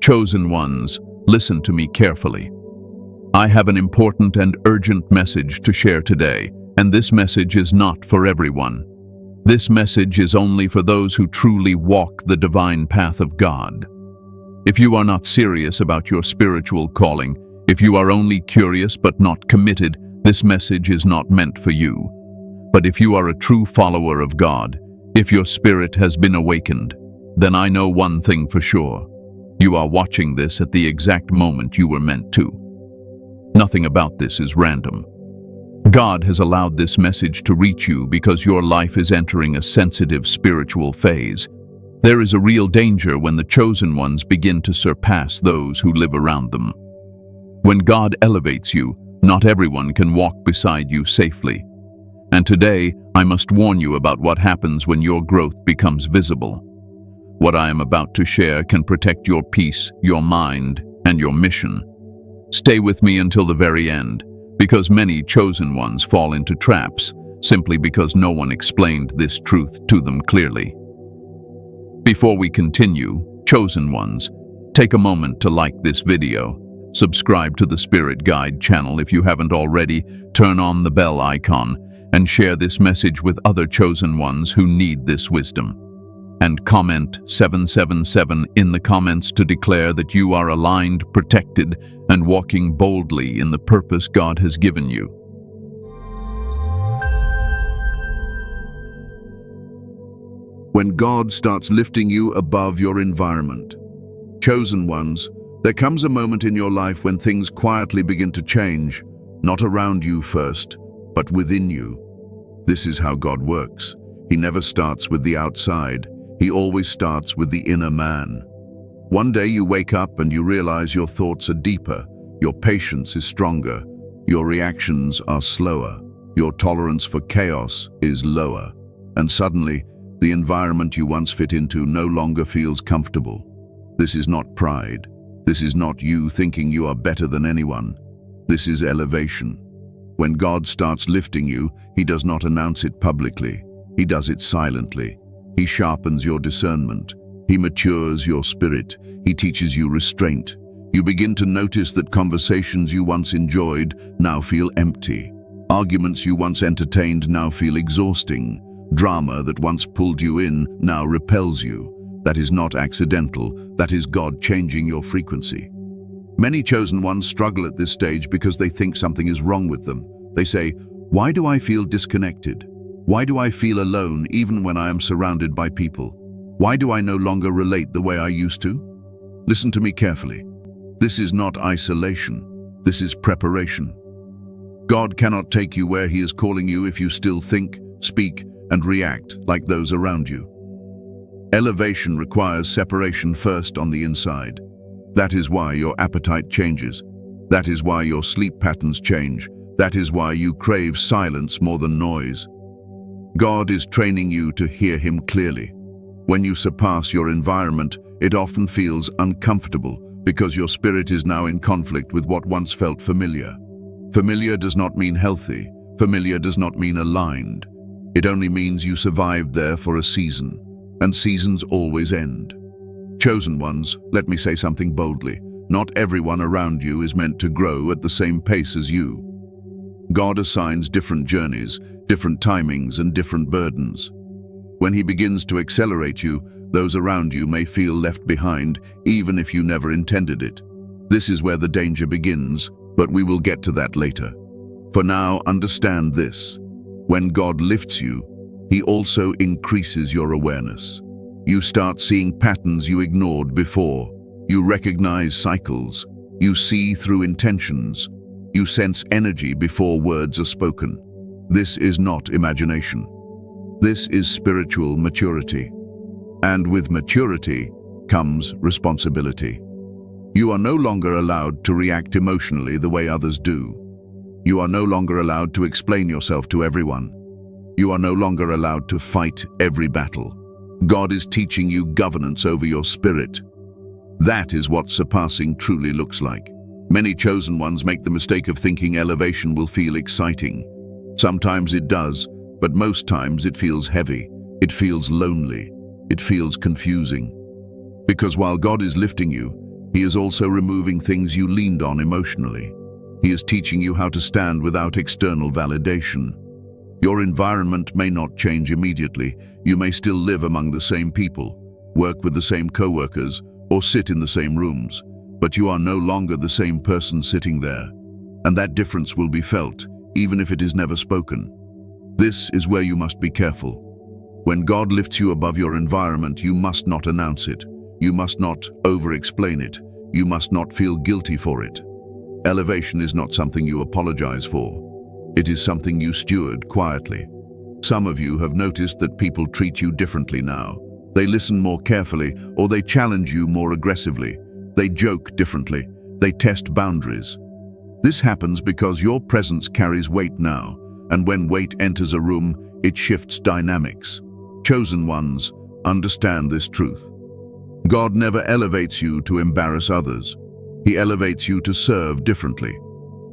Chosen ones, listen to me carefully. I have an important and urgent message to share today, and this message is not for everyone. This message is only for those who truly walk the divine path of God. If you are not serious about your spiritual calling, if you are only curious but not committed, this message is not meant for you. But if you are a true follower of God, if your spirit has been awakened, then I know one thing for sure. You are watching this at the exact moment you were meant to. Nothing about this is random. God has allowed this message to reach you because your life is entering a sensitive spiritual phase. There is a real danger when the chosen ones begin to surpass those who live around them. When God elevates you, not everyone can walk beside you safely. And today, I must warn you about what happens when your growth becomes visible. What I am about to share can protect your peace, your mind, and your mission. Stay with me until the very end, because many chosen ones fall into traps simply because no one explained this truth to them clearly. Before we continue, chosen ones, take a moment to like this video, subscribe to the Spirit Guide channel if you haven't already, turn on the bell icon, and share this message with other chosen ones who need this wisdom. And comment 777 in the comments to declare that you are aligned, protected, and walking boldly in the purpose God has given you. When God starts lifting you above your environment. Chosen ones, there comes a moment in your life when things quietly begin to change, not around you first, but within you. This is how God works. He never starts with the outside. He always starts with the inner man. One day you wake up and you realize your thoughts are deeper, your patience is stronger, your reactions are slower, your tolerance for chaos is lower, and suddenly, the environment you once fit into no longer feels comfortable. This is not pride. This is not you thinking you are better than anyone. This is elevation. When God starts lifting you, He does not announce it publicly. He does it silently. He sharpens your discernment. He matures your spirit. He teaches you restraint. You begin to notice that conversations you once enjoyed now feel empty. Arguments you once entertained now feel exhausting. Drama that once pulled you in now repels you. That is not accidental. That is God changing your frequency. Many chosen ones struggle at this stage because they think something is wrong with them. They say, "Why do I feel disconnected? Why do I feel alone even when I am surrounded by people? Why do I no longer relate the way I used to?" Listen to me carefully. This is not isolation. This is preparation. God cannot take you where He is calling you if you still think, speak, and react like those around you. Elevation requires separation first on the inside. That is why your appetite changes. That is why your sleep patterns change. That is why you crave silence more than noise. God is training you to hear Him clearly. When you surpass your environment, it often feels uncomfortable because your spirit is now in conflict with what once felt familiar. Familiar does not mean healthy. Familiar does not mean aligned. It only means you survived there for a season, and seasons always end. Chosen ones, let me say something boldly. Not everyone around you is meant to grow at the same pace as you. God assigns different journeys, different timings, and different burdens. When He begins to accelerate you, those around you may feel left behind, even if you never intended it. This is where the danger begins, but we will get to that later. For now, understand this. When God lifts you, He also increases your awareness. You start seeing patterns you ignored before. You recognize cycles. You see through intentions. You sense energy before words are spoken. This is not imagination. This is spiritual maturity. And with maturity comes responsibility. You are no longer allowed to react emotionally the way others do. You are no longer allowed to explain yourself to everyone. You are no longer allowed to fight every battle. God is teaching you governance over your spirit. That is what surpassing truly looks like. Many chosen ones make the mistake of thinking elevation will feel exciting. Sometimes it does, but most times it feels heavy. It feels lonely. It feels confusing. Because while God is lifting you, He is also removing things you leaned on emotionally. He is teaching you how to stand without external validation. Your environment may not change immediately. You may still live among the same people, work with the same co-workers, or sit in the same rooms, but you are no longer the same person sitting there. And that difference will be felt, even if it is never spoken. This is where you must be careful. When God lifts you above your environment, you must not announce it. You must not over-explain it. You must not feel guilty for it. Elevation is not something you apologize for. It is something you steward quietly. Some of you have noticed that people treat you differently now. They listen more carefully, or they challenge you more aggressively. They joke differently. They test boundaries. This happens because your presence carries weight now, and when weight enters a room, it shifts dynamics. Chosen ones, understand this truth. God never elevates you to embarrass others. He elevates you to serve differently.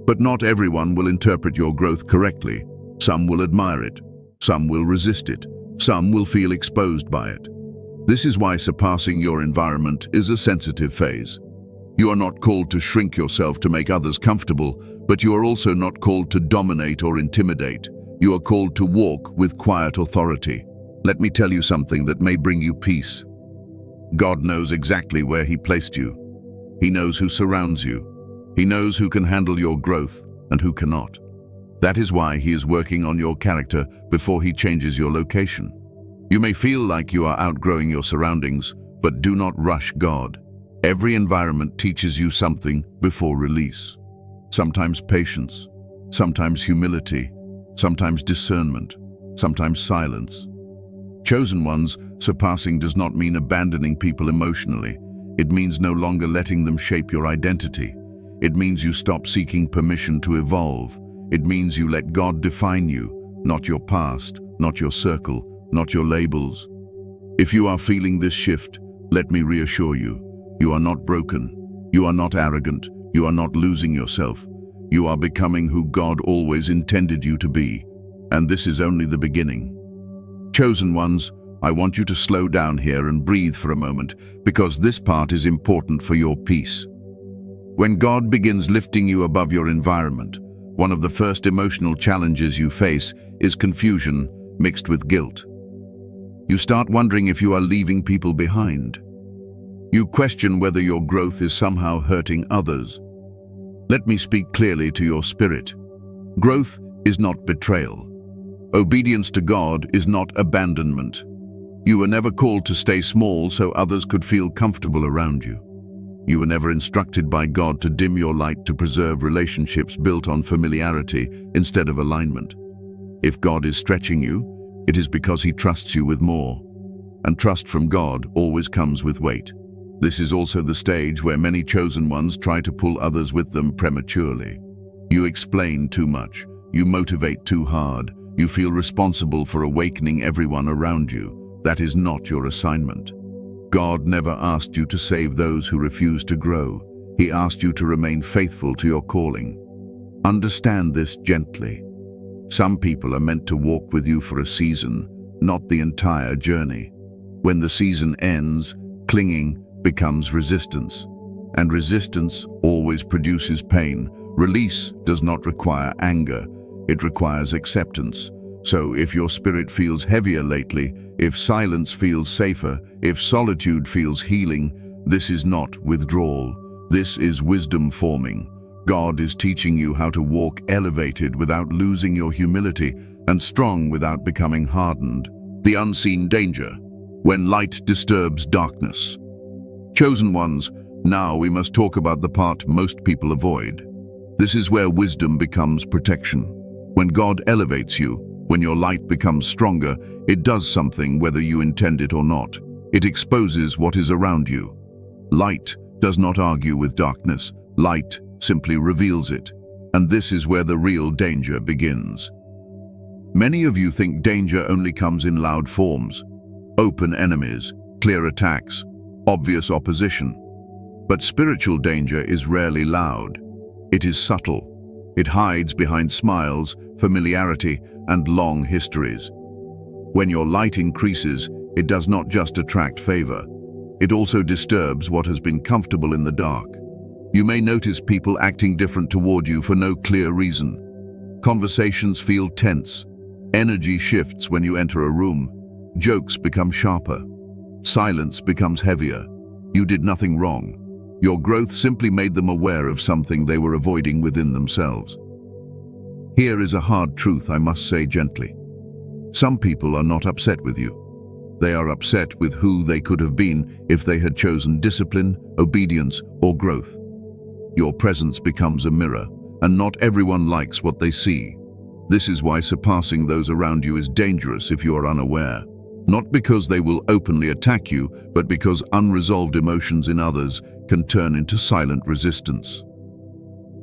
But not everyone will interpret your growth correctly. Some will admire it. Some will resist it. Some will feel exposed by it. This is why surpassing your environment is a sensitive phase. You are not called to shrink yourself to make others comfortable, but you are also not called to dominate or intimidate. You are called to walk with quiet authority. Let me tell you something that may bring you peace. God knows exactly where He placed you. He knows who surrounds you. He knows who can handle your growth and who cannot. That is why He is working on your character before He changes your location. You may feel like you are outgrowing your surroundings, but do not rush God. Every environment teaches you something before release. Sometimes patience, sometimes humility, sometimes discernment, sometimes silence. Chosen ones, surpassing does not mean abandoning people emotionally. It means no longer letting them shape your identity. It means you stop seeking permission to evolve. It means you let God define you, not your past, not your circle, not your labels. If you are feeling this shift, let me reassure you, you are not broken. You are not arrogant. You are not losing yourself. You are becoming who God always intended you to be. And this is only the beginning. Chosen ones, I want you to slow down here and breathe for a moment, because this part is important for your peace. When God begins lifting you above your environment, one of the first emotional challenges you face is confusion mixed with guilt. You start wondering if you are leaving people behind. You question whether your growth is somehow hurting others. Let me speak clearly to your spirit. Growth is not betrayal. Obedience to God is not abandonment. You were never called to stay small so others could feel comfortable around you. You were never instructed by God to dim your light to preserve relationships built on familiarity instead of alignment. If God is stretching you, it is because He trusts you with more. And trust from God always comes with weight. This is also the stage where many chosen ones try to pull others with them prematurely. You explain too much. You motivate too hard. You feel responsible for awakening everyone around you. That is not your assignment. God never asked you to save those who refuse to grow. He asked you to remain faithful to your calling. Understand this gently. Some people are meant to walk with you for a season, not the entire journey. When the season ends, clinging becomes resistance. And resistance always produces pain. Release does not require anger. It requires acceptance. So if your spirit feels heavier lately, if silence feels safer, if solitude feels healing, this is not withdrawal. This is wisdom forming. God is teaching you how to walk elevated without losing your humility and strong without becoming hardened. The unseen danger, when light disturbs darkness. Chosen ones, now we must talk about the part most people avoid. This is where wisdom becomes protection. When God elevates you, when your light becomes stronger, it does something whether you intend it or not. It exposes what is around you. Light does not argue with darkness. Light simply reveals it. And this is where the real danger begins. Many of you think danger only comes in loud forms. Open enemies, clear attacks, obvious opposition. But spiritual danger is rarely loud. It is subtle. It hides behind smiles, familiarity, and long histories. When your light increases, it does not just attract favor. it also disturbs what has been comfortable in the dark. You may notice people acting different toward you for no clear reason. Conversations feel tense. Energy shifts when you enter a room. Jokes become sharper. Silence becomes heavier. You did nothing wrong. Your growth simply made them aware of something they were avoiding within themselves. Here is a hard truth I must say gently. Some people are not upset with you. They are upset with who they could have been if they had chosen discipline, obedience, or growth. Your presence becomes a mirror, and not everyone likes what they see. This is why surpassing those around you is dangerous if you are unaware. Not because they will openly attack you, but because unresolved emotions in others can turn into silent resistance.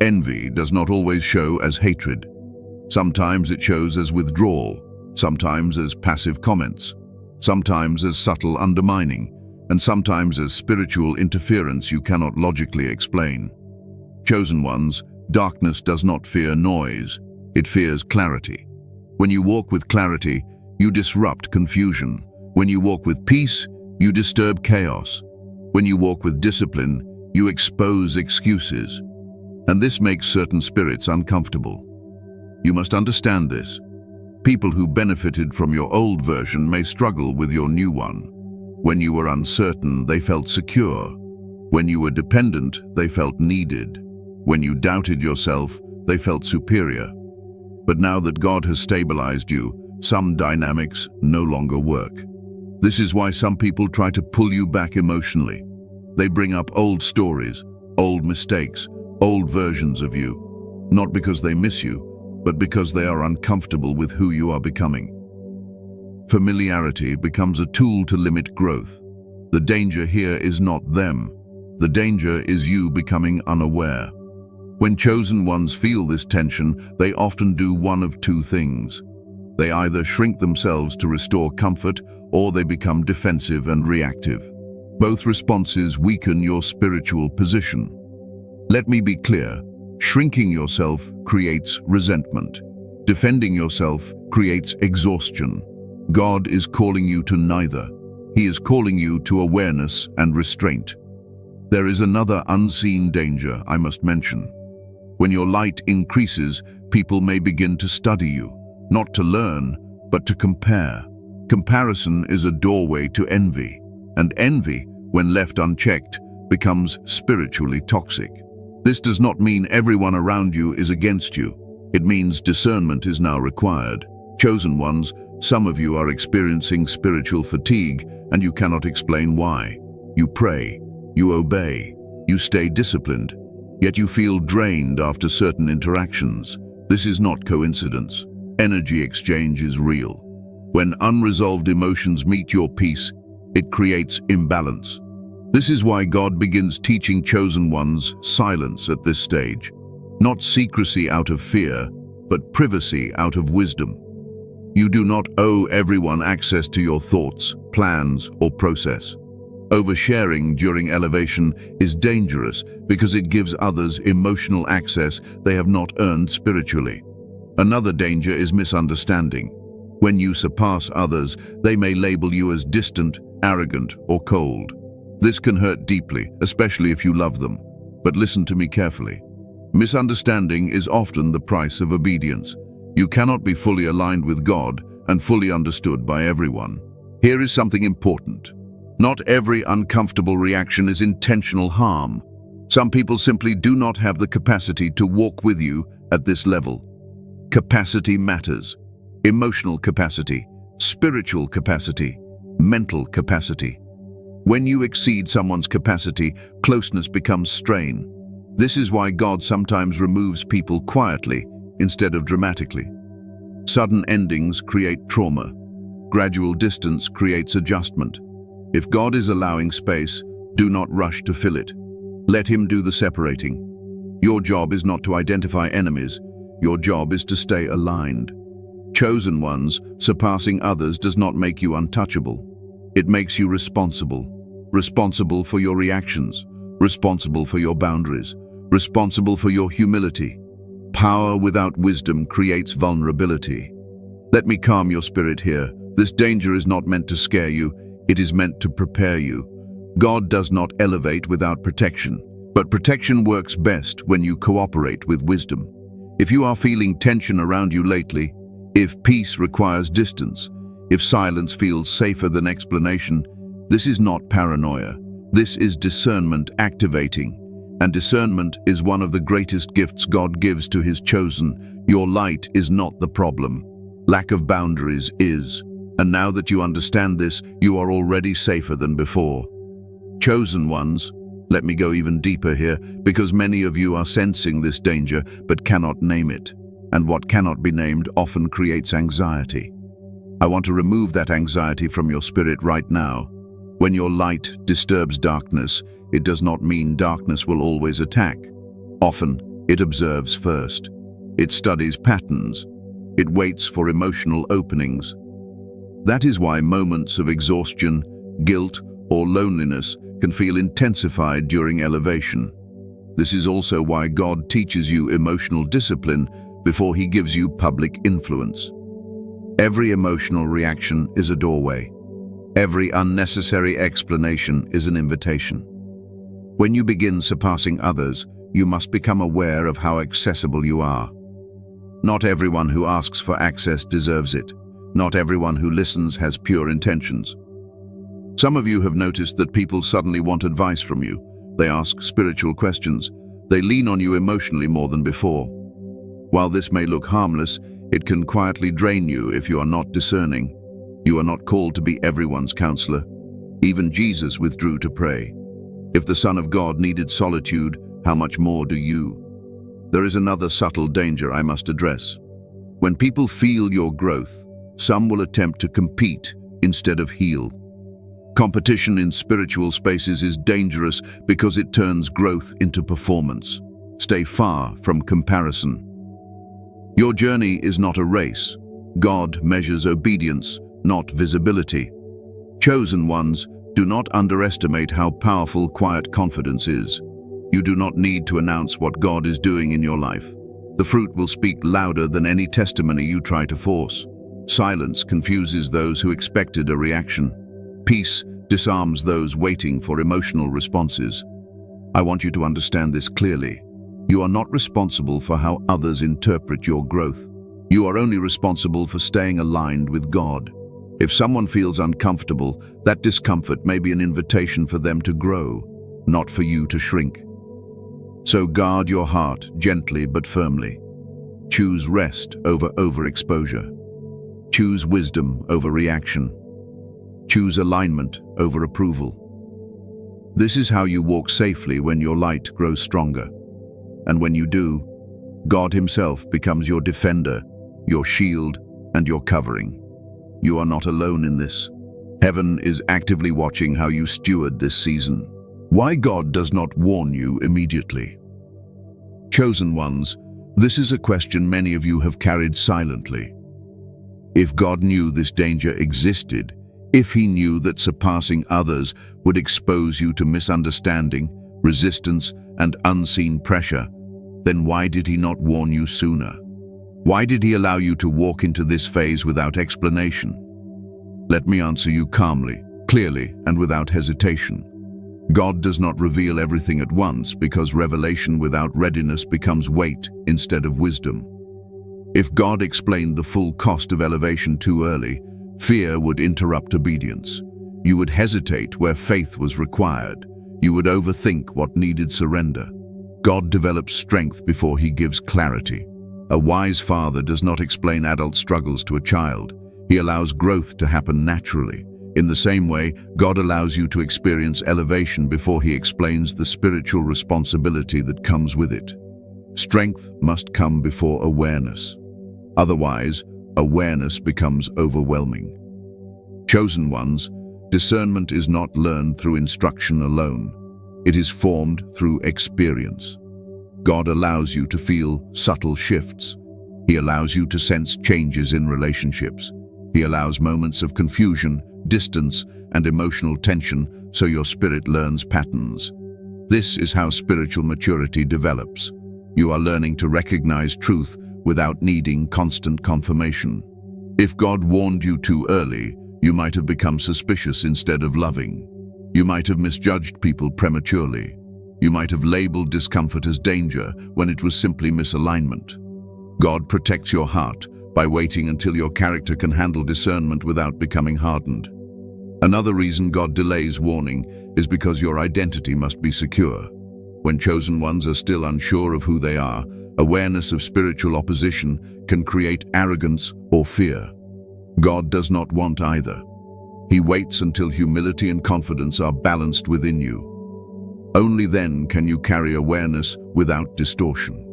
Envy does not always show as hatred. Sometimes it shows as withdrawal, sometimes as passive comments, sometimes as subtle undermining, and sometimes as spiritual interference you cannot logically explain. Chosen ones, darkness does not fear noise, it fears clarity. When you walk with clarity, you disrupt confusion. When you walk with peace, you disturb chaos. When you walk with discipline, you expose excuses. And this makes certain spirits uncomfortable. You must understand this. People who benefited from your old version may struggle with your new one. When you were uncertain, they felt secure. When you were dependent, they felt needed. When you doubted yourself, they felt superior. But now that God has stabilized you, some dynamics no longer work. This is why some people try to pull you back emotionally. They bring up old stories, old mistakes, old versions of you, not because they miss you, but because they are uncomfortable with who you are becoming. Familiarity becomes a tool to limit growth. The danger here is not them. The danger is you becoming unaware. When chosen ones feel this tension, they often do one of two things. They either shrink themselves to restore comfort, or they become defensive and reactive. Both responses weaken your spiritual position. Let me be clear. Shrinking yourself creates resentment. Defending yourself creates exhaustion. God is calling you to neither. He is calling you to awareness and restraint. There is another unseen danger I must mention. When your light increases, people may begin to study you, not to learn, but to compare. Comparison is a doorway to envy, and envy, when left unchecked, becomes spiritually toxic. This does not mean everyone around you is against you. It means discernment is now required. Chosen ones, some of you are experiencing spiritual fatigue, and you cannot explain why. You pray, you obey, you stay disciplined, yet you feel drained after certain interactions. This is not coincidence. Energy exchange is real. When unresolved emotions meet your peace, it creates imbalance. This is why God begins teaching chosen ones silence at this stage. Not secrecy out of fear, but privacy out of wisdom. You do not owe everyone access to your thoughts, plans, or process. Oversharing during elevation is dangerous because it gives others emotional access they have not earned spiritually. Another danger is misunderstanding. When you surpass others, they may label you as distant, arrogant, or cold. This can hurt deeply, especially if you love them. But listen to me carefully. Misunderstanding is often the price of obedience. You cannot be fully aligned with God and fully understood by everyone. Here is something important. Not every uncomfortable reaction is intentional harm. Some people simply do not have the capacity to walk with you at this level. Capacity matters. Emotional capacity, spiritual capacity, mental capacity. When you exceed someone's capacity, closeness becomes strain. This is why God sometimes removes people quietly instead of dramatically. Sudden endings create trauma. Gradual distance creates adjustment. If God is allowing space, do not rush to fill it. Let Him do the separating. Your job is not to identify enemies. Your job is to stay aligned. Chosen ones, surpassing others does not make you untouchable. It makes you responsible. Responsible for your reactions. Responsible for your boundaries. Responsible for your humility. Power without wisdom creates vulnerability. Let me calm your spirit here. This danger is not meant to scare you. It is meant to prepare you. God does not elevate without protection, but protection works best when you cooperate with wisdom. If you are feeling tension around you lately, if peace requires distance, if silence feels safer than explanation, this is not paranoia. This is discernment activating. And discernment is one of the greatest gifts God gives to His chosen. Your light is not the problem. Lack of boundaries is. And now that you understand this, you are already safer than before. Chosen ones, let me go even deeper here, because many of you are sensing this danger but cannot name it. And what cannot be named often creates anxiety. I want to remove that anxiety from your spirit right now. When your light disturbs darkness, it does not mean darkness will always attack. Often, it observes first. It studies patterns. It waits for emotional openings. That is why moments of exhaustion, guilt, or loneliness can feel intensified during elevation. This is also why God teaches you emotional discipline before He gives you public influence. Every emotional reaction is a doorway. Every unnecessary explanation is an invitation. When you begin surpassing others, you must become aware of how accessible you are. Not everyone who asks for access deserves it. Not everyone who listens has pure intentions. Some of you have noticed that people suddenly want advice from you. They ask spiritual questions. They lean on you emotionally more than before. While this may look harmless, it can quietly drain you if you are not discerning. You are not called to be everyone's counselor. Even Jesus withdrew to pray. If the Son of God needed solitude, how much more do you? There is another subtle danger I must address. When people feel your growth, some will attempt to compete instead of heal. Competition in spiritual spaces is dangerous because it turns growth into performance. Stay far from comparison. Your journey is not a race. God measures obedience, not visibility. Chosen ones, do not underestimate how powerful quiet confidence is. You do not need to announce what God is doing in your life. The fruit will speak louder than any testimony you try to force. Silence confuses those who expected a reaction. Peace disarms those waiting for emotional responses. I want you to understand this clearly. You are not responsible for how others interpret your growth. You are only responsible for staying aligned with God. If someone feels uncomfortable, that discomfort may be an invitation for them to grow, not for you to shrink. So guard your heart gently but firmly. Choose rest over overexposure. Choose wisdom over reaction. Choose alignment over approval. This is how you walk safely when your light grows stronger. And when you do, God Himself becomes your defender, your shield, and your covering. You are not alone in this. Heaven is actively watching how you steward this season. Why God does not warn you immediately? Chosen ones, this is a question many of you have carried silently. If God knew this danger existed, if He knew that surpassing others would expose you to misunderstanding, resistance, and unseen pressure, then why did He not warn you sooner? Why did He allow you to walk into this phase without explanation? Let me answer you calmly, clearly, and without hesitation. God does not reveal everything at once because revelation without readiness becomes weight instead of wisdom. If God explained the full cost of elevation too early, fear would interrupt obedience. You would hesitate where faith was required. You would overthink what needed surrender. God develops strength before He gives clarity. A wise father does not explain adult struggles to a child. He allows growth to happen naturally. In the same way, God allows you to experience elevation before He explains the spiritual responsibility that comes with it. Strength must come before awareness. Otherwise, awareness becomes overwhelming. Chosen ones, discernment is not learned through instruction alone. It is formed through experience. God allows you to feel subtle shifts. He allows you to sense changes in relationships. He allows moments of confusion, distance, and emotional tension so your spirit learns patterns. This is how spiritual maturity develops. You are learning to recognize truth without needing constant confirmation. If God warned you too early, you might have become suspicious instead of loving. You might have misjudged people prematurely. You might have labeled discomfort as danger when it was simply misalignment. God protects your heart by waiting until your character can handle discernment without becoming hardened. Another reason God delays warning is because your identity must be secure. When chosen ones are still unsure of who they are, awareness of spiritual opposition can create arrogance or fear. God does not want either. He waits until humility and confidence are balanced within you. Only then can you carry awareness without distortion.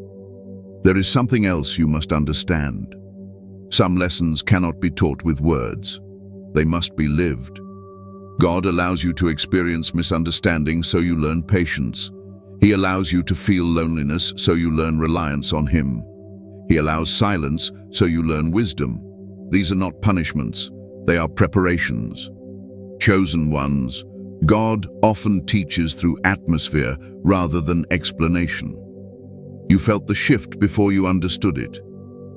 There is something else you must understand. Some lessons cannot be taught with words. They must be lived. God allows you to experience misunderstanding so you learn patience. He allows you to feel loneliness so you learn reliance on Him. He allows silence so you learn wisdom. These are not punishments, they are preparations. Chosen ones, God often teaches through atmosphere rather than explanation. You felt the shift before you understood it.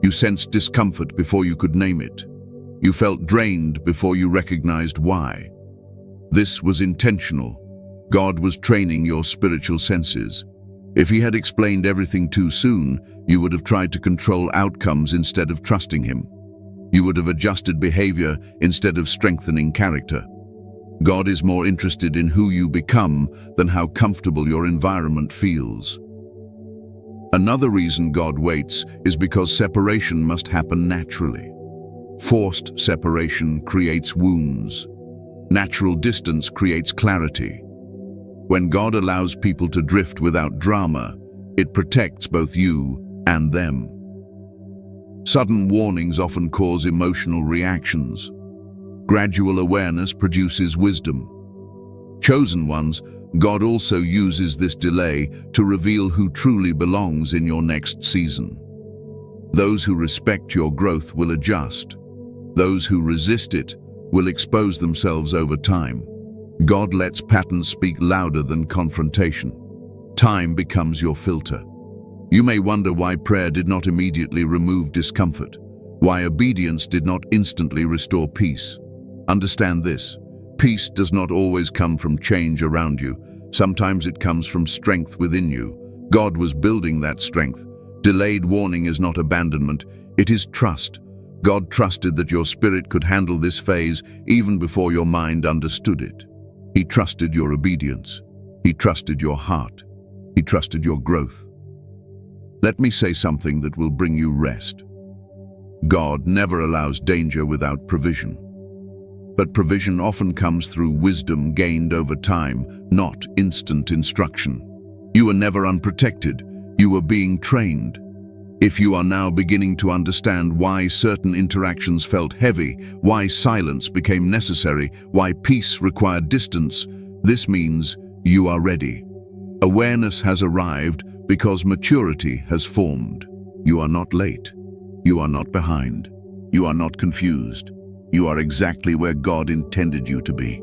You sensed discomfort before you could name it. You felt drained before you recognized why. This was intentional. God was training your spiritual senses. If He had explained everything too soon, you would have tried to control outcomes instead of trusting Him. You would have adjusted behavior instead of strengthening character. God is more interested in who you become than how comfortable your environment feels. Another reason God waits is because separation must happen naturally. Forced separation creates wounds. Natural distance creates clarity. When God allows people to drift without drama, it protects both you and them. Sudden warnings often cause emotional reactions. Gradual awareness produces wisdom. Chosen ones, God also uses this delay to reveal who truly belongs in your next season. Those who respect your growth will adjust. Those who resist it will expose themselves over time. God lets patterns speak louder than confrontation. Time becomes your filter. You may wonder why prayer did not immediately remove discomfort, why obedience did not instantly restore peace. Understand this: peace does not always come from change around you. Sometimes it comes from strength within you. God was building that strength. Delayed warning is not abandonment, it is trust. God trusted that your spirit could handle this phase even before your mind understood it. He trusted your obedience. He trusted your heart. He trusted your growth. Let me say something that will bring you rest. God never allows danger without provision. But provision often comes through wisdom gained over time, not instant instruction. You were never unprotected. You were being trained. If you are now beginning to understand why certain interactions felt heavy, why silence became necessary, why peace required distance, this means you are ready. Awareness has arrived because maturity has formed. You are not late. You are not behind. You are not confused. You are exactly where God intended you to be.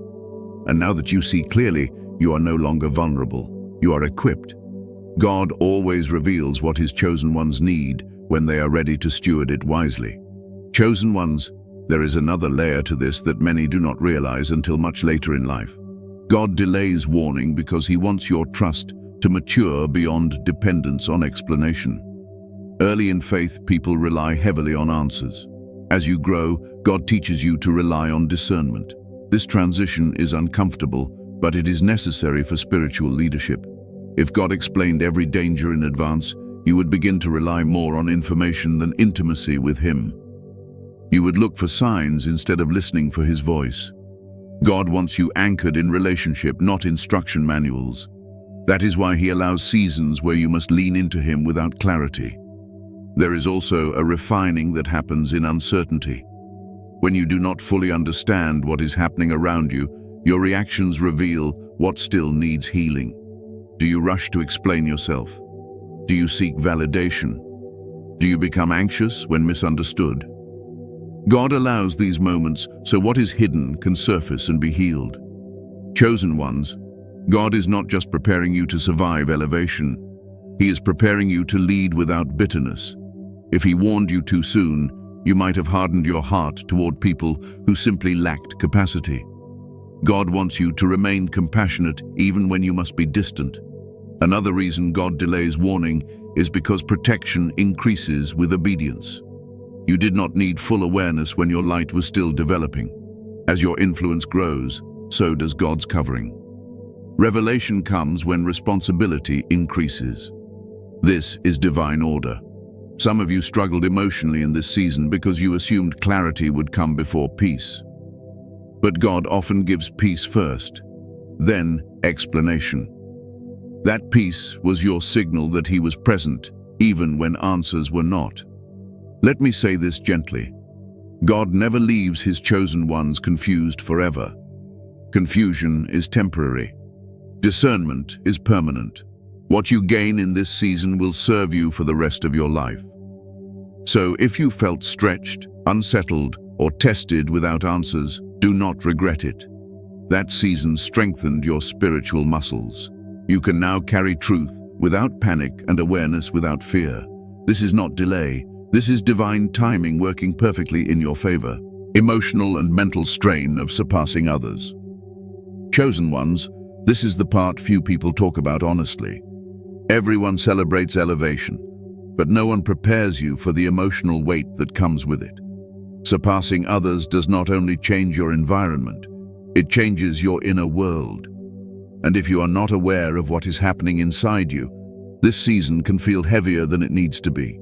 And now that you see clearly, you are no longer vulnerable. You are equipped. God always reveals what His chosen ones need when they are ready to steward it wisely. Chosen ones, there is another layer to this that many do not realize until much later in life. God delays warning because He wants your trust to mature beyond dependence on explanation. Early in faith, people rely heavily on answers. As you grow, God teaches you to rely on discernment. This transition is uncomfortable, but it is necessary for spiritual leadership. If God explained every danger in advance, you would begin to rely more on information than intimacy with Him. You would look for signs instead of listening for His voice. God wants you anchored in relationship, not instruction manuals. That is why He allows seasons where you must lean into Him without clarity. There is also a refining that happens in uncertainty. When you do not fully understand what is happening around you, your reactions reveal what still needs healing. Do you rush to explain yourself? Do you seek validation? Do you become anxious when misunderstood? God allows these moments so what is hidden can surface and be healed. Chosen ones, God is not just preparing you to survive elevation. He is preparing you to lead without bitterness. If He warned you too soon, you might have hardened your heart toward people who simply lacked capacity. God wants you to remain compassionate even when you must be distant. Another reason God delays warning is because protection increases with obedience. You did not need full awareness when your light was still developing. As your influence grows, so does God's covering. Revelation comes when responsibility increases. This is divine order. Some of you struggled emotionally in this season because you assumed clarity would come before peace. But God often gives peace first, then explanation. That peace was your signal that He was present, even when answers were not. Let me say this gently. God never leaves His chosen ones confused forever. Confusion is temporary. Discernment is permanent. What you gain in this season will serve you for the rest of your life. So if you felt stretched, unsettled, or tested without answers, do not regret it. That season strengthened your spiritual muscles. You can now carry truth without panic and awareness without fear. This is not delay. This is divine timing working perfectly in your favor. Emotional and mental strain of surpassing others. Chosen ones, this is the part few people talk about honestly. Everyone celebrates elevation, but no one prepares you for the emotional weight that comes with it. Surpassing others does not only change your environment, it changes your inner world. And if you are not aware of what is happening inside you, this season can feel heavier than it needs to be.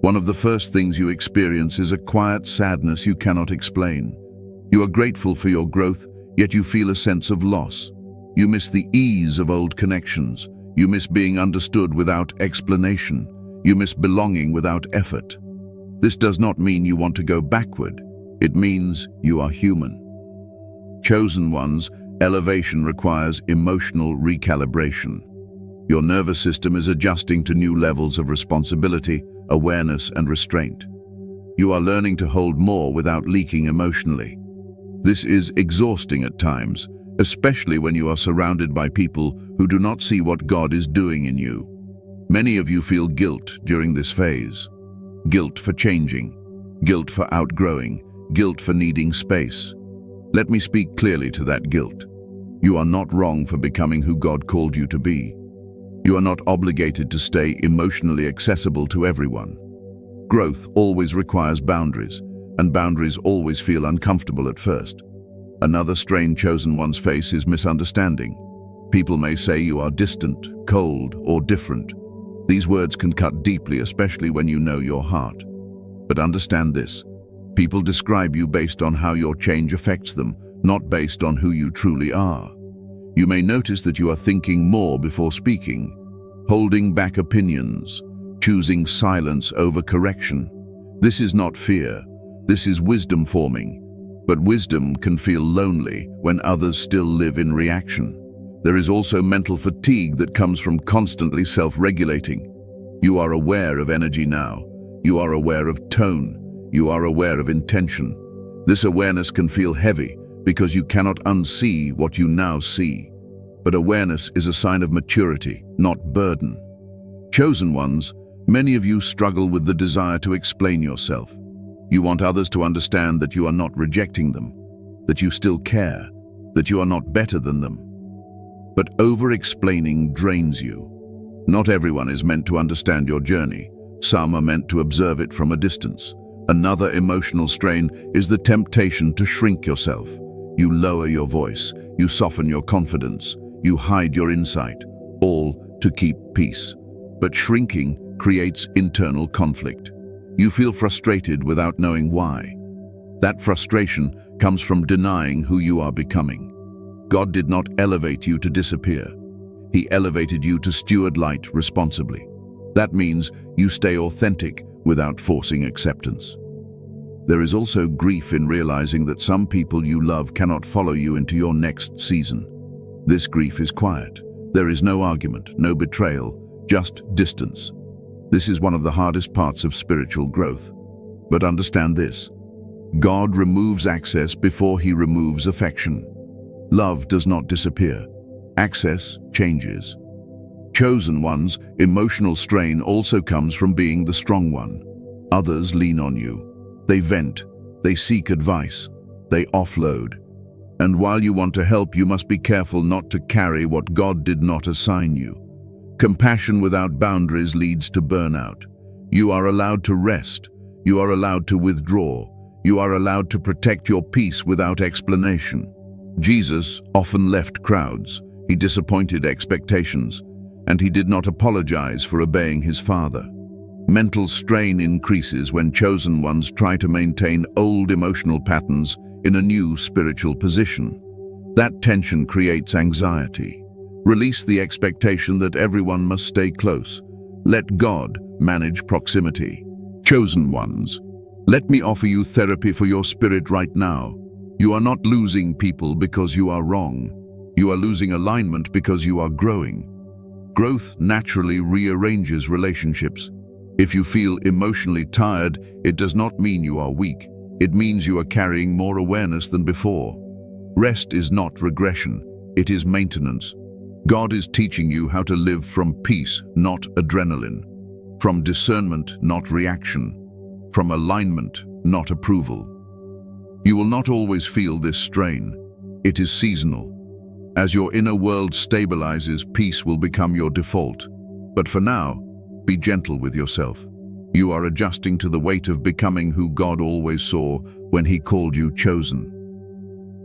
One of the first things you experience is a quiet sadness you cannot explain. You are grateful for your growth, yet you feel a sense of loss. You miss the ease of old connections. You miss being understood without explanation. You miss belonging without effort. This does not mean you want to go backward. It means you are human. Chosen ones, elevation requires emotional recalibration. Your nervous system is adjusting to new levels of responsibility, awareness, and restraint. You are learning to hold more without leaking emotionally. This is exhausting at times, especially when you are surrounded by people who do not see what God is doing in you. Many of you feel guilt during this phase. Guilt for changing, guilt for outgrowing, guilt for needing space. Let me speak clearly to that guilt. You are not wrong for becoming who God called you to be. You are not obligated to stay emotionally accessible to everyone. Growth always requires boundaries, and boundaries always feel uncomfortable at first. Another strain chosen ones face is misunderstanding. People may say you are distant, cold, or different. These words can cut deeply, especially when you know your heart. But understand this. People describe you based on how your change affects them, not based on who you truly are. You may notice that you are thinking more before speaking, holding back opinions, choosing silence over correction. This is not fear. This is wisdom forming. But wisdom can feel lonely when others still live in reaction. There is also mental fatigue that comes from constantly self-regulating. You are aware of energy now. You are aware of tone. You are aware of intention. This awareness can feel heavy because you cannot unsee what you now see. But awareness is a sign of maturity, not burden. Chosen ones, many of you struggle with the desire to explain yourself. You want others to understand that you are not rejecting them, that you still care, that you are not better than them. But over-explaining drains you. Not everyone is meant to understand your journey. Some are meant to observe it from a distance. Another emotional strain is the temptation to shrink yourself. You lower your voice, you soften your confidence, you hide your insight, all to keep peace. But shrinking creates internal conflict. You feel frustrated without knowing why. That frustration comes from denying who you are becoming. God did not elevate you to disappear. He elevated you to steward light responsibly. That means you stay authentic without forcing acceptance. There is also grief in realizing that some people you love cannot follow you into your next season. This grief is quiet. There is no argument, no betrayal, just distance. This is one of the hardest parts of spiritual growth. But understand this: God removes access before He removes affection. Love does not disappear. Access changes. Chosen ones, emotional strain also comes from being the strong one. Others lean on you. They vent. They seek advice. They offload. And while you want to help, you must be careful not to carry what God did not assign you. Compassion without boundaries leads to burnout. You are allowed to rest. You are allowed to withdraw. You are allowed to protect your peace without explanation. Jesus often left crowds. He disappointed expectations, and he did not apologize for obeying his Father. Mental strain increases when chosen ones try to maintain old emotional patterns in a new spiritual position. That tension creates anxiety. Release the expectation that everyone must stay close. Let God manage proximity. Chosen ones, let me offer you therapy for your spirit right now. You are not losing people because you are wrong. You are losing alignment because you are growing. Growth naturally rearranges relationships. If you feel emotionally tired, it does not mean you are weak. It means you are carrying more awareness than before. Rest is not regression, it is maintenance. God is teaching you how to live from peace, not adrenaline. From discernment, not reaction. From alignment, not approval. You will not always feel this strain. It is seasonal. As your inner world stabilizes, peace will become your default. But for now, be gentle with yourself. You are adjusting to the weight of becoming who God always saw when He called you chosen.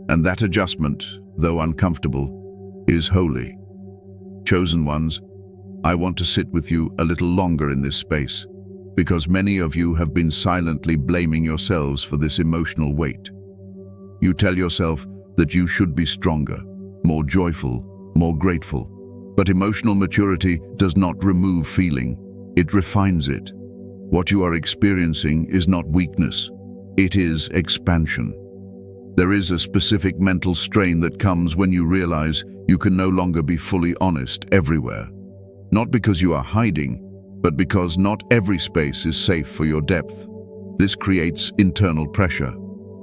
And that adjustment, though uncomfortable, is holy. Chosen ones, I want to sit with you a little longer in this space, because many of you have been silently blaming yourselves for this emotional weight. You tell yourself that you should be stronger, more joyful, more grateful. But emotional maturity does not remove feeling, it refines it. What you are experiencing is not weakness, it is expansion. There is a specific mental strain that comes when you realize you can no longer be fully honest everywhere. Not because you are hiding, but because not every space is safe for your depth. This creates internal pressure.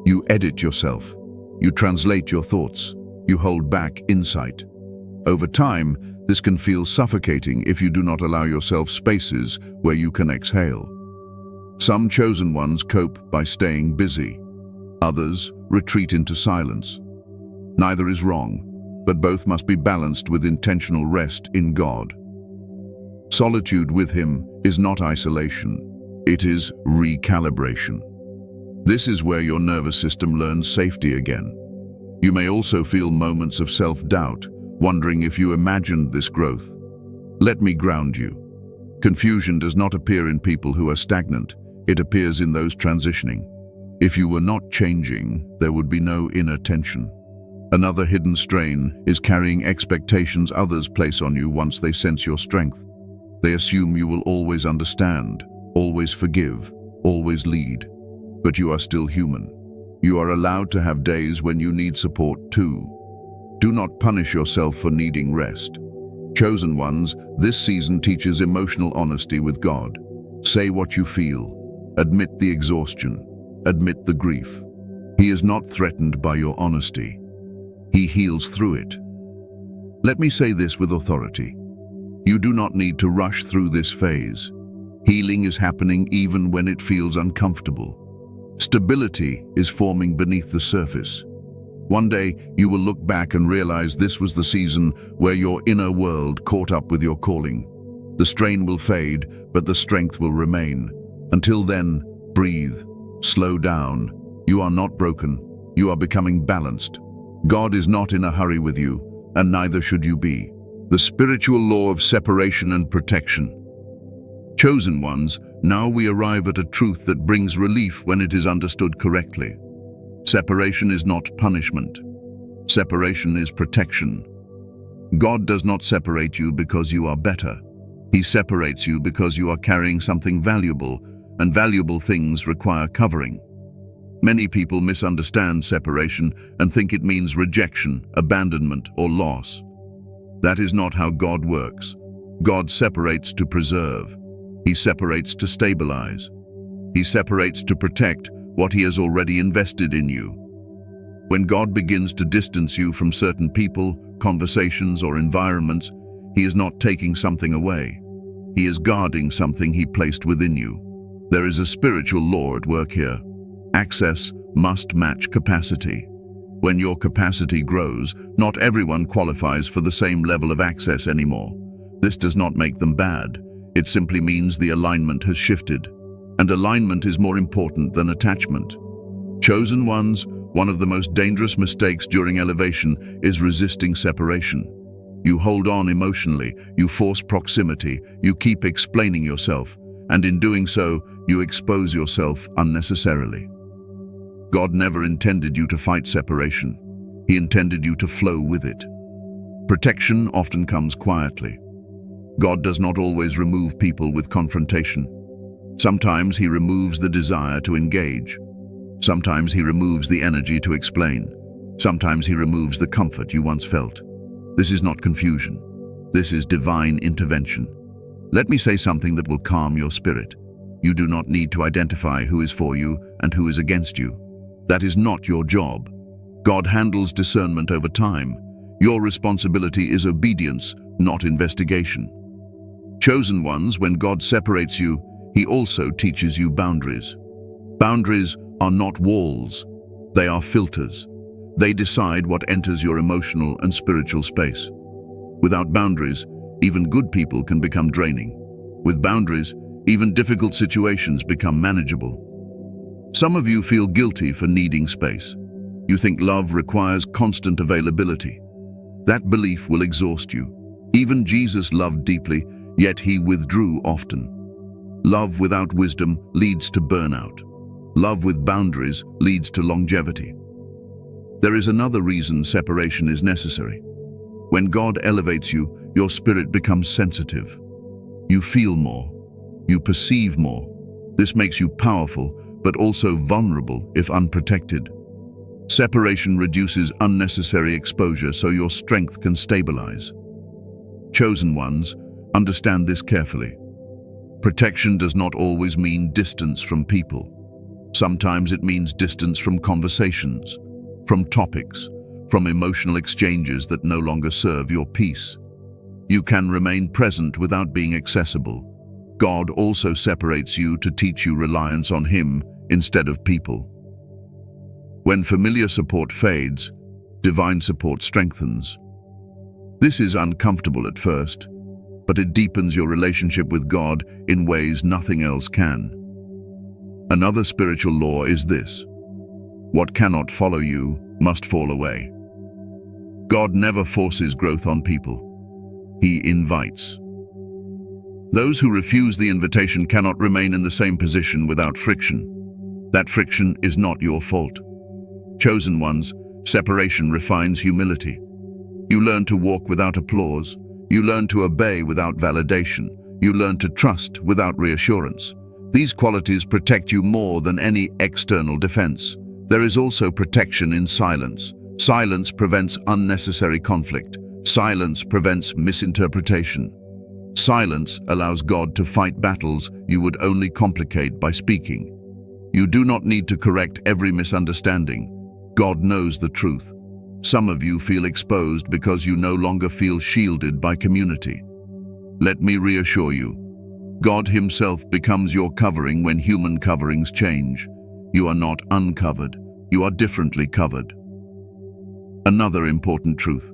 You edit yourself. You translate your thoughts. You hold back insight. Over time, this can feel suffocating if you do not allow yourself spaces where you can exhale. Some chosen ones cope by staying busy. Others retreat into silence. Neither is wrong, but both must be balanced with intentional rest in God. Solitude with Him is not isolation, it is recalibration. This is where your nervous system learns safety again. You may also feel moments of self-doubt, wondering if you imagined this growth. Let me ground you. Confusion does not appear in people who are stagnant, it appears in those transitioning. If you were not changing, there would be no inner tension. Another hidden strain is carrying expectations others place on you once they sense your strength. They assume you will always understand, always forgive, always lead. But you are still human. You are allowed to have days when you need support too. Do not punish yourself for needing rest. Chosen ones, this season teaches emotional honesty with God. Say what you feel. Admit the exhaustion. Admit the grief. He is not threatened by your honesty. He heals through it. Let me say this with authority. You do not need to rush through this phase. Healing is happening even when it feels uncomfortable. Stability is forming beneath the surface. One day, you will look back and realize this was the season where your inner world caught up with your calling. The strain will fade, but the strength will remain. Until then, breathe, slow down. You are not broken. You are becoming balanced. God is not in a hurry with you, and neither should you be. The spiritual law of separation and protection. Chosen ones, now we arrive at a truth that brings relief when it is understood correctly. Separation is not punishment. Separation is protection. God does not separate you because you are better. He separates you because you are carrying something valuable, and valuable things require covering. Many people misunderstand separation and think it means rejection, abandonment, or loss. That is not how God works. God separates to preserve. He separates to stabilize. He separates to protect what He has already invested in you. When God begins to distance you from certain people, conversations, or environments, He is not taking something away. He is guarding something He placed within you. There is a spiritual law at work here. Access must match capacity. When your capacity grows, not everyone qualifies for the same level of access anymore. This does not make them bad. It simply means the alignment has shifted. And alignment is more important than attachment. Chosen ones, one of the most dangerous mistakes during elevation is resisting separation. You hold on emotionally, you force proximity, you keep explaining yourself, and in doing so, you expose yourself unnecessarily. God never intended you to fight separation. He intended you to flow with it. Protection often comes quietly. God does not always remove people with confrontation. Sometimes He removes the desire to engage. Sometimes He removes the energy to explain. Sometimes He removes the comfort you once felt. This is not confusion. This is divine intervention. Let me say something that will calm your spirit. You do not need to identify who is for you and who is against you. That is not your job. God handles discernment over time. Your responsibility is obedience, not investigation. Chosen ones, when God separates you, He also teaches you boundaries. Boundaries are not walls. They are filters. They decide what enters your emotional and spiritual space. Without boundaries, even good people can become draining. With boundaries, even difficult situations become manageable. Some of you feel guilty for needing space. You think love requires constant availability. That belief will exhaust you. Even Jesus loved deeply, yet He withdrew often. Love without wisdom leads to burnout. Love with boundaries leads to longevity. There is another reason separation is necessary. When God elevates you, your spirit becomes sensitive. You feel more. You perceive more. This makes you powerful, but also vulnerable if unprotected. Separation reduces unnecessary exposure so your strength can stabilize. Chosen ones, understand this carefully. Protection does not always mean distance from people. Sometimes it means distance from conversations, from topics, from emotional exchanges that no longer serve your peace. You can remain present without being accessible. God also separates you to teach you reliance on Him instead of people. When familiar support fades, divine support strengthens. This is uncomfortable at first, but it deepens your relationship with God in ways nothing else can. Another spiritual law is this: what cannot follow you must fall away. God never forces growth on people. He invites. Those who refuse the invitation cannot remain in the same position without friction. That friction is not your fault. Chosen ones, separation refines humility. You learn to walk without applause. You learn to obey without validation. You learn to trust without reassurance. These qualities protect you more than any external defense. There is also protection in silence. Silence prevents unnecessary conflict. Silence prevents misinterpretation. Silence allows God to fight battles you would only complicate by speaking. You do not need to correct every misunderstanding. God knows the truth. Some of you feel exposed because you no longer feel shielded by community. Let me reassure you. God Himself becomes your covering when human coverings change. You are not uncovered. You are differently covered. Another important truth.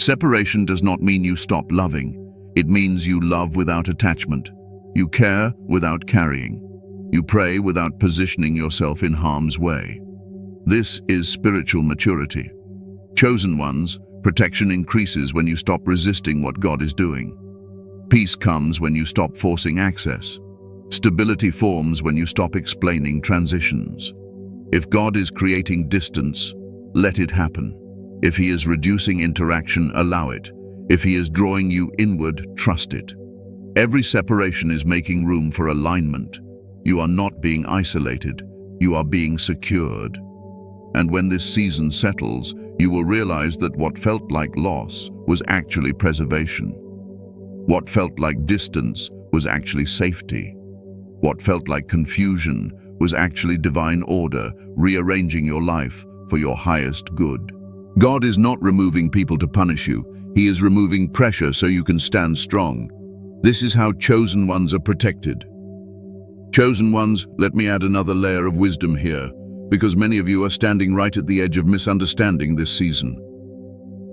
Separation does not mean you stop loving. It means you love without attachment. You care without carrying. You pray without positioning yourself in harm's way. This is spiritual maturity. Chosen ones, protection increases when you stop resisting what God is doing. Peace comes when you stop forcing access. Stability forms when you stop explaining transitions. If God is creating distance, let it happen. If He is reducing interaction, allow it. If He is drawing you inward, trust it. Every separation is making room for alignment. You are not being isolated. You are being secured. And when this season settles, you will realize that what felt like loss was actually preservation. What felt like distance was actually safety. What felt like confusion was actually divine order, rearranging your life for your highest good. God is not removing people to punish you. He is removing pressure so you can stand strong. This is how chosen ones are protected. Chosen ones, let me add another layer of wisdom here. because many of you are standing right at the edge of misunderstanding this season.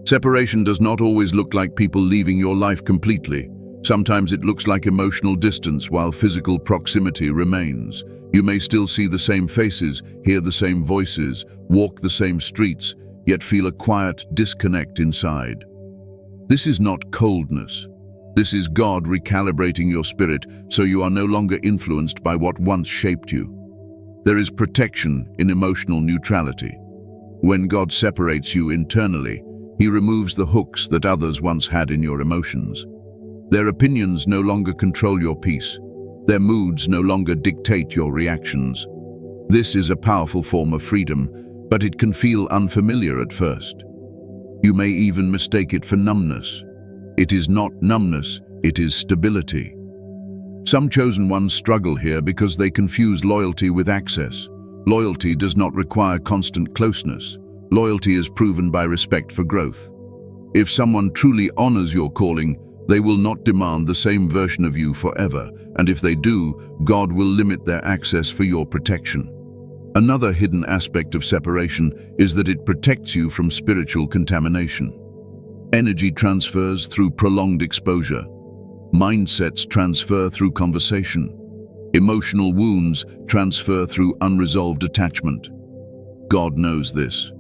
Separation does not always look like people leaving your life completely. Sometimes it looks like emotional distance while physical proximity remains. You may still see the same faces, hear the same voices, walk the same streets, yet feel a quiet disconnect inside. This is not coldness. This is God recalibrating your spirit so you are no longer influenced by what once shaped you. There is protection in emotional neutrality. When God separates you internally, He removes the hooks that others once had in your emotions. Their opinions no longer control your peace. Their moods no longer dictate your reactions. This is a powerful form of freedom, but it can feel unfamiliar at first. You may even mistake it for numbness. It is not numbness, it is stability. Some chosen ones struggle here because they confuse loyalty with access. Loyalty does not require constant closeness. Loyalty is proven by respect for growth. If someone truly honors your calling, they will not demand the same version of you forever, and if they do, God will limit their access for your protection. Another hidden aspect of separation is that it protects you from spiritual contamination. Energy transfers through prolonged exposure. Mindsets transfer through conversation. Emotional wounds transfer through unresolved attachment. God knows this.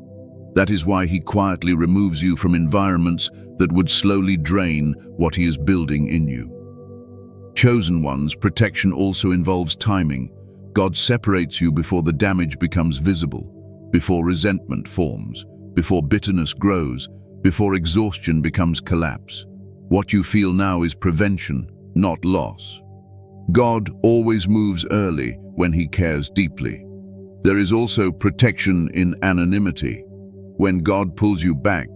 That is why He quietly removes you from environments that would slowly drain what He is building in you. Chosen ones, protection also involves timing. God separates you before the damage becomes visible, before resentment forms, before bitterness grows, before exhaustion becomes collapse. What you feel now is prevention, not loss. God always moves early when He cares deeply. There is also protection in anonymity. When God pulls you back,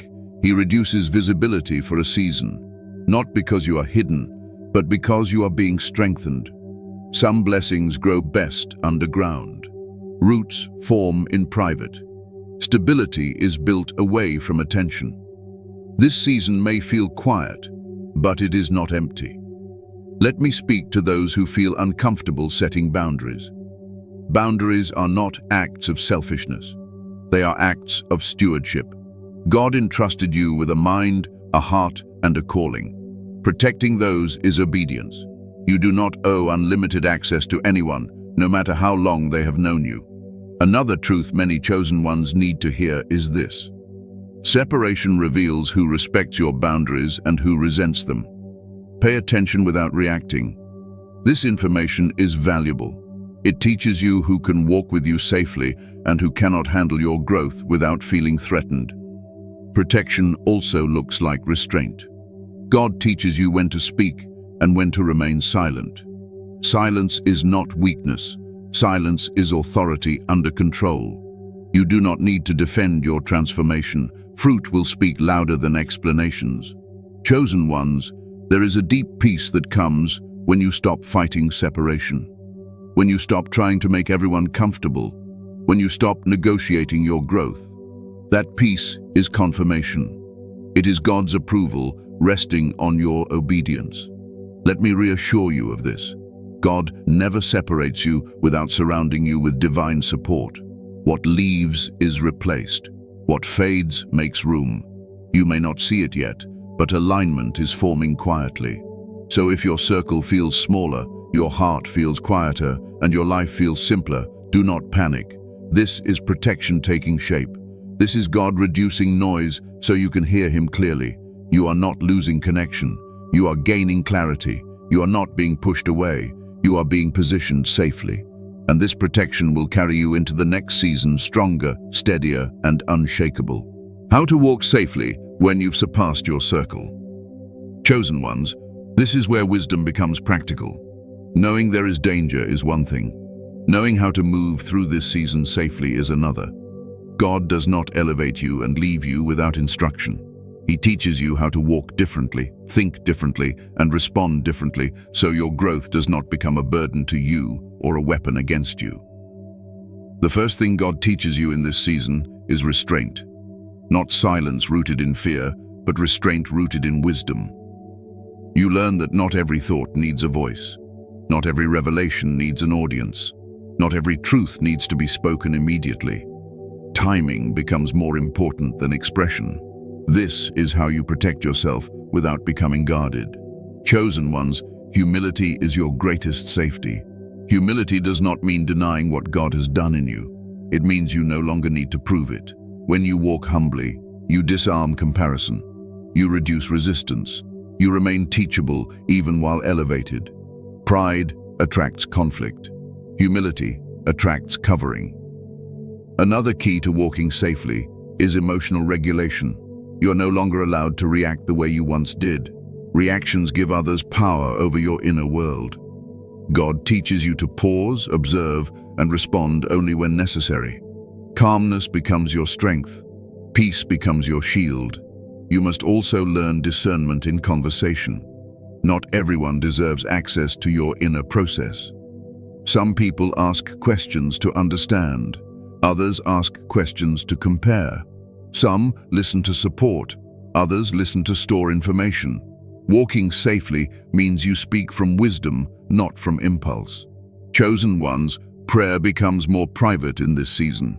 He reduces visibility for a season, not because you are hidden, but because you are being strengthened. Some blessings grow best underground. Roots form in private. Stability is built away from attention. This season may feel quiet, but it is not empty. Let me speak to those who feel uncomfortable setting boundaries. Boundaries are not acts of selfishness. They are acts of stewardship. God entrusted you with a mind, a heart, and a calling. Protecting those is obedience. You do not owe unlimited access to anyone, no matter how long they have known you. Another truth many chosen ones need to hear is this. Separation reveals who respects your boundaries and who resents them. Pay attention without reacting. This information is valuable. It teaches you who can walk with you safely and who cannot handle your growth without feeling threatened. Protection also looks like restraint. God teaches you when to speak and when to remain silent. Silence is not weakness. Silence is authority under control. You do not need to defend your transformation. Fruit will speak louder than explanations. Chosen ones, there is a deep peace that comes when you stop fighting separation. When you stop trying to make everyone comfortable. When you stop negotiating your growth. That peace is confirmation. It is God's approval resting on your obedience. Let me reassure you of this. God never separates you without surrounding you with divine support. What leaves is replaced. What fades makes room. You may not see it yet, but alignment is forming quietly. So if your circle feels smaller, your heart feels quieter, and your life feels simpler, do not panic. This is protection taking shape. This is God reducing noise so you can hear Him clearly. You are not losing connection. You are gaining clarity. You are not being pushed away. You are being positioned safely. And this protection will carry you into the next season stronger, steadier, and unshakable. How to walk safely when you've surpassed your circle. Chosen ones, this is where wisdom becomes practical. Knowing there is danger is one thing. Knowing how to move through this season safely is another. God does not elevate you and leave you without instruction. He teaches you how to walk differently, think differently, and respond differently so your growth does not become a burden to you or a weapon against you. The first thing God teaches you in this season is restraint. Not silence rooted in fear, but restraint rooted in wisdom. You learn that not every thought needs a voice. Not every revelation needs an audience. Not every truth needs to be spoken immediately. Timing becomes more important than expression. This is how you protect yourself without becoming guarded. Chosen ones, humility is your greatest safety. Humility does not mean denying what God has done in you. It means you no longer need to prove it. When you walk humbly, you disarm comparison. You reduce resistance. You remain teachable even while elevated. Pride attracts conflict. Humility attracts covering. Another key to walking safely is emotional regulation. You are no longer allowed to react the way you once did. Reactions give others power over your inner world. God teaches you to pause, observe, and respond only when necessary. Calmness becomes your strength. Peace becomes your shield. You must also learn discernment in conversation. Not everyone deserves access to your inner process. Some people ask questions to understand. Others ask questions to compare. Some listen to support. Others listen to store information. Walking safely means you speak from wisdom, not from impulse. Chosen ones, prayer becomes more private in this season.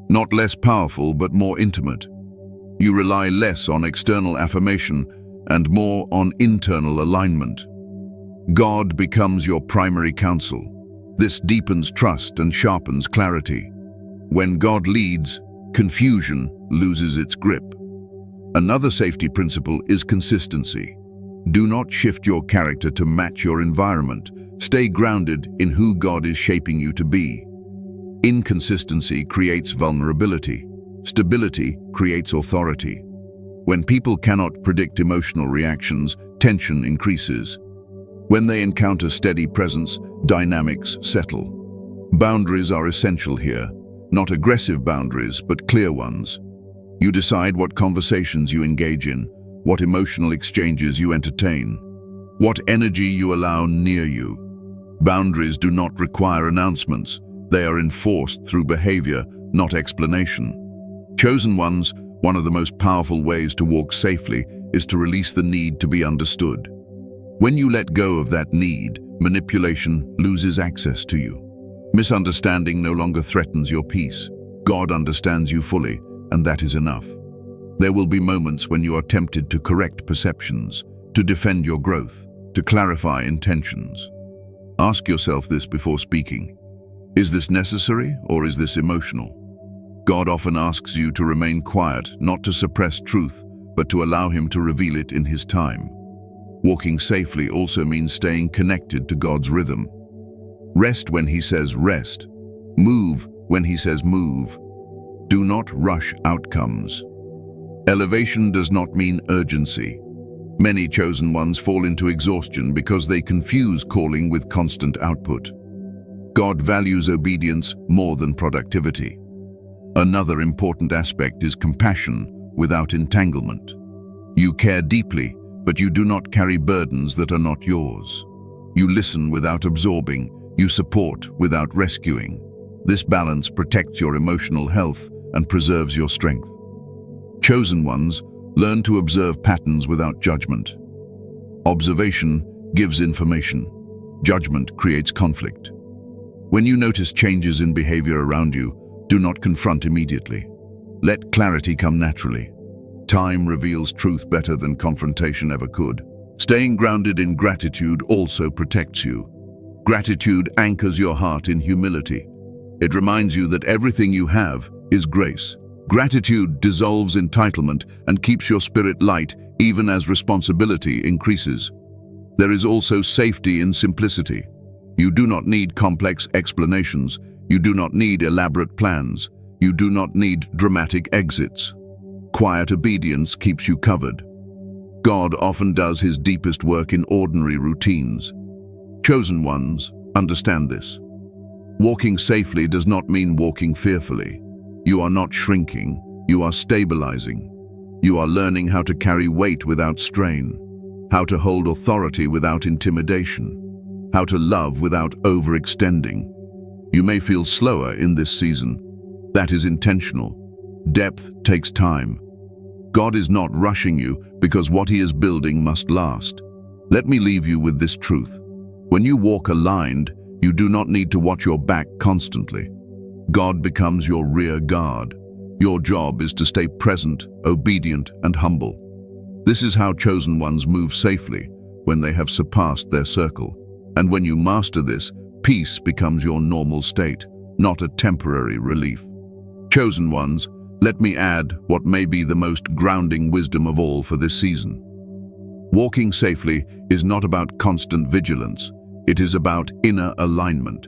Not less powerful, but more intimate. You rely less on external affirmation and more on internal alignment. God becomes your primary counsel. This deepens trust and sharpens clarity. When God leads, confusion loses its grip. Another safety principle is consistency. Do not shift your character to match your environment. Stay grounded in who God is shaping you to be. Inconsistency creates vulnerability. Stability creates authority. When people cannot predict emotional reactions, tension increases. When they encounter steady presence, dynamics settle. Boundaries are essential here. Not aggressive boundaries, but clear ones. You decide what conversations you engage in, what emotional exchanges you entertain, what energy you allow near you. Boundaries do not require announcements. They are enforced through behavior, not explanation. Chosen ones, one of the most powerful ways to walk safely is to release the need to be understood. When you let go of that need, manipulation loses access to you. Misunderstanding no longer threatens your peace. God understands you fully, and that is enough. There will be moments when you are tempted to correct perceptions, to defend your growth, to clarify intentions. Ask yourself this before speaking. Is this necessary or is this emotional? God often asks you to remain quiet, not to suppress truth, but to allow Him to reveal it in His time. Walking safely also means staying connected to God's rhythm. Rest when He says rest. Move when He says move. Do not rush outcomes. Elevation does not mean urgency. Many chosen ones fall into exhaustion because they confuse calling with constant output. God values obedience more than productivity. Another important aspect is compassion without entanglement. You care deeply, but you do not carry burdens that are not yours. You listen without absorbing. You support without rescuing. This balance protects your emotional health and preserves your strength. Chosen ones, learn to observe patterns without judgment. Observation gives information. Judgment creates conflict. When you notice changes in behavior around you, do not confront immediately. Let clarity come naturally. Time reveals truth better than confrontation ever could. Staying grounded in gratitude also protects you. Gratitude anchors your heart in humility. It reminds you that everything you have is grace. Gratitude dissolves entitlement and keeps your spirit light even as responsibility increases. There is also safety in simplicity. You do not need complex explanations. You do not need elaborate plans. You do not need dramatic exits. Quiet obedience keeps you covered. God often does His deepest work in ordinary routines. Chosen ones understand this. Walking safely does not mean walking fearfully. You are not shrinking, you are stabilizing. You are learning how to carry weight without strain, how to hold authority without intimidation, how to love without overextending. You may feel slower in this season. That is intentional. Depth takes time. God is not rushing you because what He is building must last. Let me leave you with this truth. When you walk aligned, You do not need to watch your back constantly. God becomes your rear guard. Your job is to stay present, obedient, and humble. This is how chosen ones move safely when they have surpassed their circle. And when you master this, peace becomes your normal state, not a temporary relief. Chosen ones, let me add what may be the most grounding wisdom of all for this season. Walking safely is not about constant vigilance. It is about inner alignment.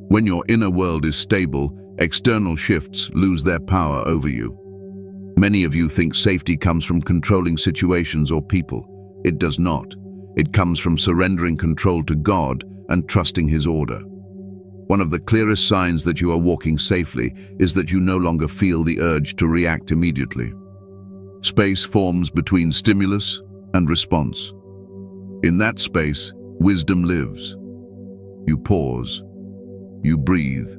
When your inner world is stable, external shifts lose their power over you. Many of you think safety comes from controlling situations or people. It does not. It comes from surrendering control to God and trusting His order. One of the clearest signs that you are walking safely is that you no longer feel the urge to react immediately. Space forms between stimulus and response. In that space, wisdom lives. You pause. You breathe.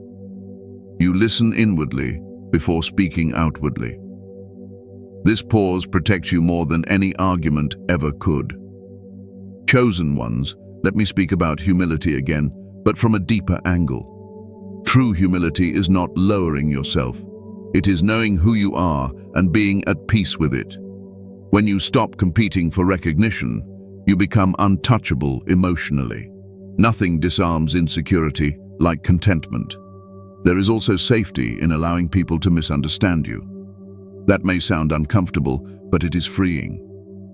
You listen inwardly before speaking outwardly. This pause protects you more than any argument ever could. Chosen ones, let me speak about humility again, but from a deeper angle. True humility is not lowering yourself. It is knowing who you are and being at peace with it. When you stop competing for recognition, you become untouchable emotionally. Nothing disarms insecurity like contentment. There is also safety in allowing people to misunderstand you. That may sound uncomfortable, but it is freeing.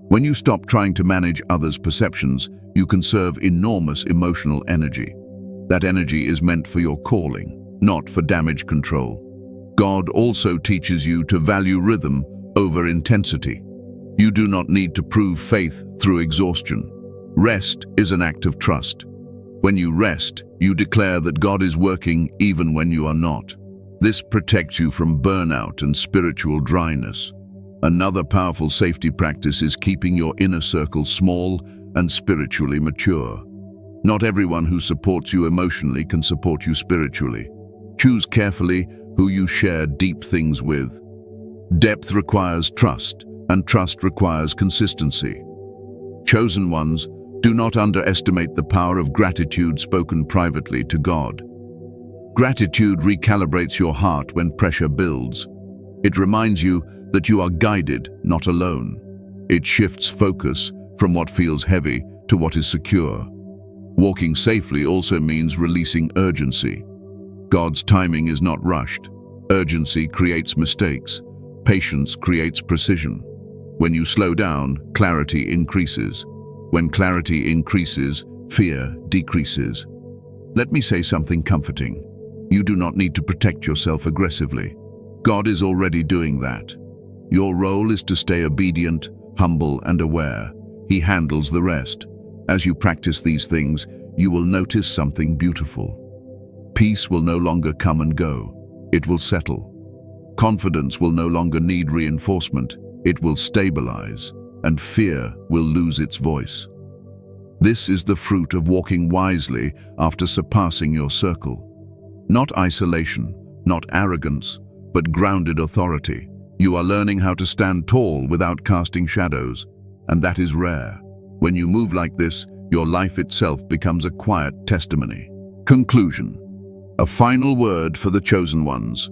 When you stop trying to manage others' perceptions, you conserve enormous emotional energy. That energy is meant for your calling, not for damage control. God also teaches you to value rhythm over intensity. You do not need to prove faith through exhaustion. Rest is an act of trust. When you rest, you declare that God is working even when you are not. This protects you from burnout and spiritual dryness. Another powerful safety practice is keeping your inner circle small and spiritually mature. Not everyone who supports you emotionally can support you spiritually. Choose carefully who you share deep things with. Depth requires trust, and trust requires consistency. Chosen ones, do not underestimate the power of gratitude spoken privately to God. Gratitude recalibrates your heart when pressure builds. It reminds you that you are guided, not alone. It shifts focus from what feels heavy to what is secure. Walking safely also means releasing urgency. God's timing is not rushed. Urgency creates mistakes. Patience creates precision. When you slow down, clarity increases. When clarity increases, fear decreases. Let me say something comforting. You do not need to protect yourself aggressively. God is already doing that. Your role is to stay obedient, humble, and aware. He handles the rest. As you practice these things, you will notice something beautiful. Peace will no longer come and go. It will settle. Confidence will no longer need reinforcement. It will stabilize, and fear will lose its voice. This is the fruit of walking wisely after surpassing your circle. Not isolation, not arrogance, but grounded authority. You are learning how to stand tall without casting shadows, and that is rare. When you move like this, your life itself becomes a quiet testimony. Conclusion. A final word for the chosen ones.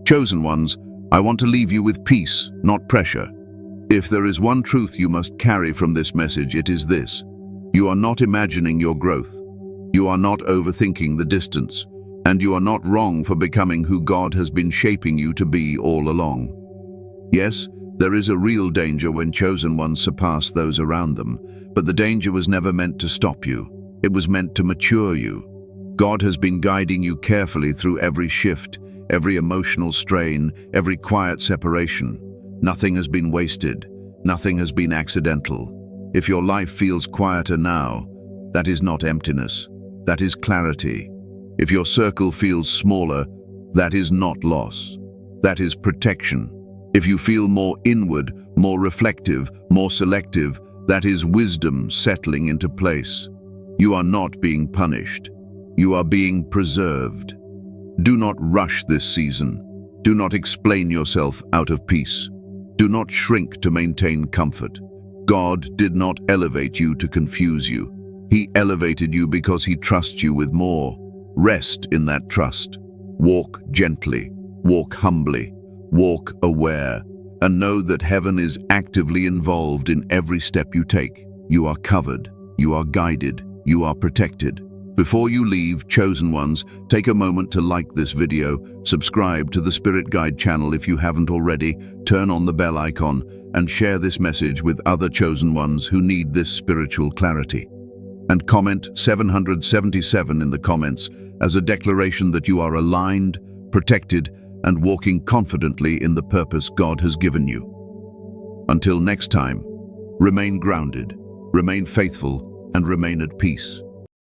Chosen ones, I want to leave you with peace, not pressure. If there is one truth you must carry from this message, it is this. You are not imagining your growth. You are not overthinking the distance. And you are not wrong for becoming who God has been shaping you to be all along. Yes, there is a real danger when chosen ones surpass those around them, but the danger was never meant to stop you. It was meant to mature you. God has been guiding you carefully through every shift, every emotional strain, every quiet separation. Nothing has been wasted. Nothing has been accidental. If your life feels quieter now, that is not emptiness. That is clarity. If your circle feels smaller, that is not loss. That is protection. If you feel more inward, more reflective, more selective, that is wisdom settling into place. You are not being punished. You are being preserved. Do not rush this season. Do not explain yourself out of peace. Do not shrink to maintain comfort. God did not elevate you to confuse you. He elevated you because He trusts you with more. Rest in that trust. Walk gently, walk humbly, walk aware, and know that heaven is actively involved in every step you take. You are covered, you are guided, you are protected. Before you leave, chosen ones, take a moment to like this video, subscribe to the Spirit Guide channel if you haven't already, turn on the bell icon, and share this message with other chosen ones who need this spiritual clarity. And comment 777 in the comments as a declaration that you are aligned, protected, and walking confidently in the purpose God has given you. Until next time, remain grounded, remain faithful, and remain at peace.